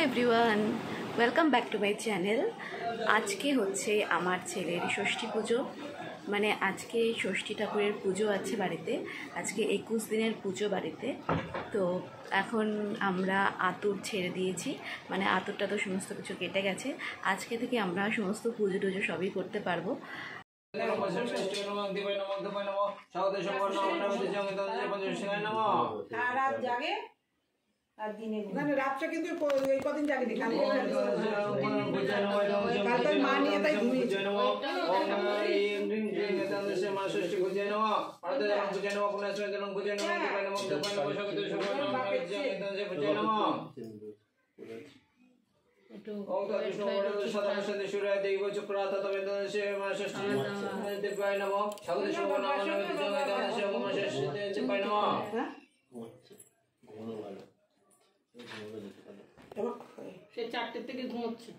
Everyone, welcome back to my channel. আজকে হচ্ছে আমার ছেলের ষষ্ঠী পুজো, মানে আজকে ষষ্ঠী ঠাকুরের পুজো আছে বাড়িতে। আজকে 21 দিনের পুজো বাড়িতে। তো এখন আমরা আতুর ছেড়ে দিয়েছি, মানে আতুরটা তো সমস্ত কিছু কেটে গেছে। আজকে থেকে আমরা সমস্ত পুজো টুজো সবই করতে পারবো। রাতটা কিন্তু এই কদিন জাগিনি, কালকে মা নিয়ে তাই ঘুমিয়েছে। সে 4টে থেকে ঘুমোচ্ছে,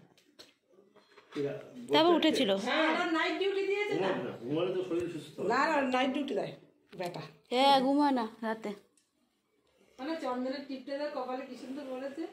তারপর উঠেছিল। নাইট ডিউটি দিয়েছে না, না না নাইট ডিউটি দেয় বেটা। হ্যাঁ, ঘুমা না রাতে। মানে চন্দনের টিপটা দেয় কপালে, কি সুন্দর বলেছে।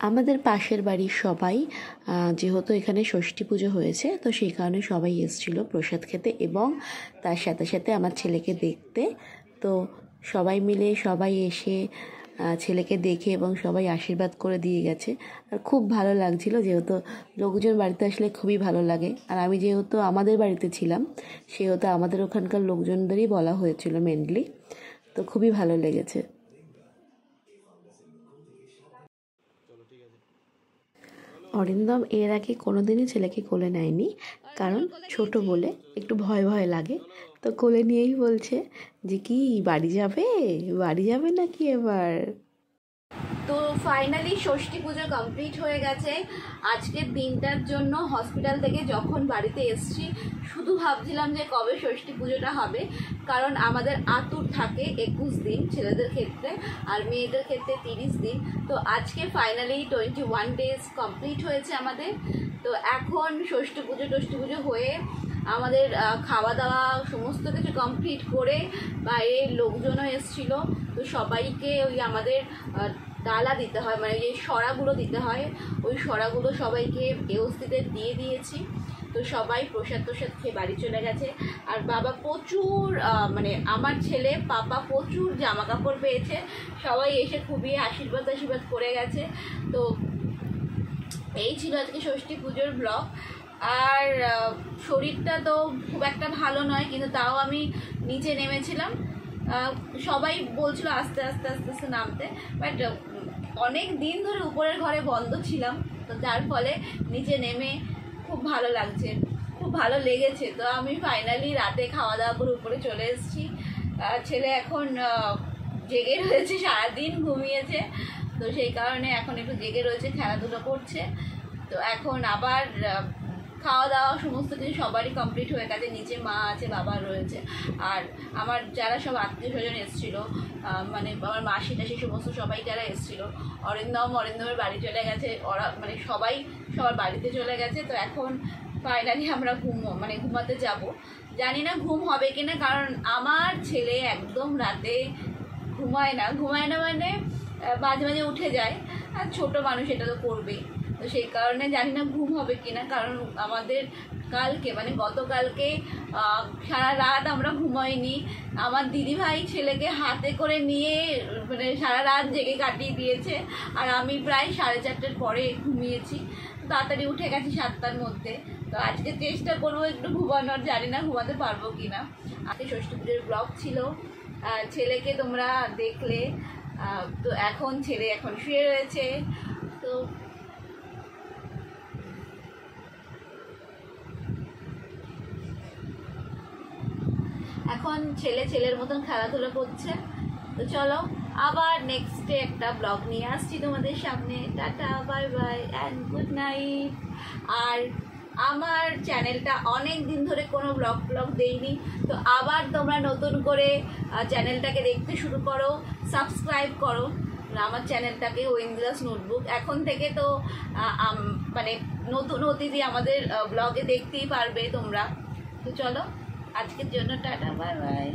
আমাদের পাশের বাড়ির সবাই, যেহেতু এখানে ষষ্ঠী পুজো হয়েছে, তো সেই কারণে সবাই এসেছিল প্রসাদ খেতে এবং তার সাথে সাথে আমার ছেলেকে দেখতে। তো সবাই মিলে সবাই এসে ছেলেকে দেখে এবং সবাই আশীর্বাদ করে দিয়ে গেছে। আর খুব ভালো লাগছিল, যেহেতু লোকজন বাড়িতে আসলে খুবই ভালো লাগে। আর আমি যেহেতু আমাদের বাড়িতে ছিলাম, সেহেতু আমাদের ওখানকার লোকজনদেরই বলা হয়েছিল মেনলি। তো খুবই ভালো লেগেছে। অরিন্দম এর আগে কোনোদিনই ছেলেকে কোলে নেয়নি, কারণ ছোট বলে একটু ভয় ভয় লাগে। তো কোলে নিয়েই বলছে যে কি বাড়ি যাবে নাকি এবার। তো ফাইনালি ষষ্ঠী পুজো কমপ্লিট হয়ে গেছে। আজকের দিনটার জন্য হসপিটাল থেকে যখন বাড়িতে এসেছি শুধু ভাবছিলাম যে কবে ষষ্ঠী পুজোটা হবে, কারণ আমাদের আতুর থাকে 21 দিন ছেলেদের ক্ষেত্রে, আর মেয়েদের ক্ষেত্রে 30 দিন। তো আজকে ফাইনালি 21 ডেজ কমপ্লিট হয়েছে আমাদের। তো এখন ষষ্ঠী পুজো হয়ে আমাদের খাওয়া দাওয়া সমস্ত কিছু কমপ্লিট করে বাইরের লোকজনও এসেছিলো। তো সবাইকে ওই আমাদের ডালা দিতে হয়, মানে যে সরাগুলো দিতে হয়, ওই সরাগুলো সবাইকে ব্যবস্থিতে দিয়ে দিয়েছি। তো সবাই প্রসাদ খেয়ে বাড়ি চলে গেছে। আর বাবা প্রচুর, মানে আমার ছেলে পাপা প্রচুর জামা কাপড় পেয়েছে, সবাই এসে খুবই আশীর্বাদ করে গেছে। তো এই ছিল আজকে ষষ্ঠী পুজোর ব্লগ। আর শরীরটা তো খুব একটা ভালো নয়, কিন্তু তাও আমি নিচে নেমেছিলাম। সবাই বলছিল আস্তে আস্তে নামতে, বাট অনেক দিন ধরে উপরের ঘরে বন্ধ ছিলাম, তো যার ফলে নিচে নেমে খুব ভালো লাগছে, খুব ভালো লেগেছে। তো আমি ফাইনালি রাতে খাওয়া দাওয়া করে উপরে চলে এসেছি। ছেলে এখন জেগে রয়েছে, সারাদিন ঘুমিয়েছে। তো তো সেই কারণে এখন একটু জেগে রয়েছে, খেলাধুলো করছে। তো এখন আবার খাওয়া দাওয়া সমস্ত কিছু সবারই কমপ্লিট হয়ে গেছে, নিচে মা আছে, বাবা রয়েছে, আর আমার যারা সব আত্মীয় স্বজন এসেছিলো, মানে আমার মাসি টাসি সমস্ত সবাই যারা এসেছিলো, অরিন্দমের বাড়ি চলে গেছে, ওরা মানে সবাই সবার বাড়িতে চলে গেছে। তো এখন ফাইনালি আমরা ঘুমাতে যাব। জানি না ঘুম হবে কিনা, কারণ আমার ছেলে একদম রাতে ঘুমায় না মানে মাঝে মাঝে উঠে যায়, আর ছোটো মানুষ এটা তো করবেই। তো সেই কারণে জানি না ঘুম হবে কিনা, কারণ আমাদের কালকে মানে গতকালকে সারা রাত আমরা ঘুমাইনি। আমার দিদিভাই ছেলেকে হাতে করে নিয়ে মানে সারা রাত জেগে কাটিয়ে দিয়েছে, আর আমি প্রায় 4:30টার পরে ঘুমিয়েছি, তাড়াতাড়ি উঠে গেছি 7টার মধ্যে। তো আজকে চেষ্টা করবো একটু ঘুমানোর, জানি না ঘুমাতে পারবো কিনা। আজকে ষষ্ঠী পুজোর ব্লগ ছিল, ছেলেকে তোমরা দেখলে। তো এখন ছেলে এখন শুয়ে রয়েছে। তো এখন ছেলের মতন খেলাধুলা করছে। তো চলো আবার নেক্সটে একটা ব্লগ নিয়ে আসছি তোমাদের সামনে। Tata, bye bye and good night. আর আমার চ্যানেলটা অনেক দিন ধরে কোনো ব্লগ দেইনি, তো আবার তোমরা নতুন করে চ্যানেলটাকে দেখতে শুরু করো, সাবস্ক্রাইব করো আমার চ্যানেলটাকে, ঐন্দ্রিলাস নোটবুক। এখন থেকে তো মানে নতুন অতিথি আমাদের ব্লগে দেখতেই পারবে তোমরা। তো চলো আজকের জন্য টাটা, বাই বাই।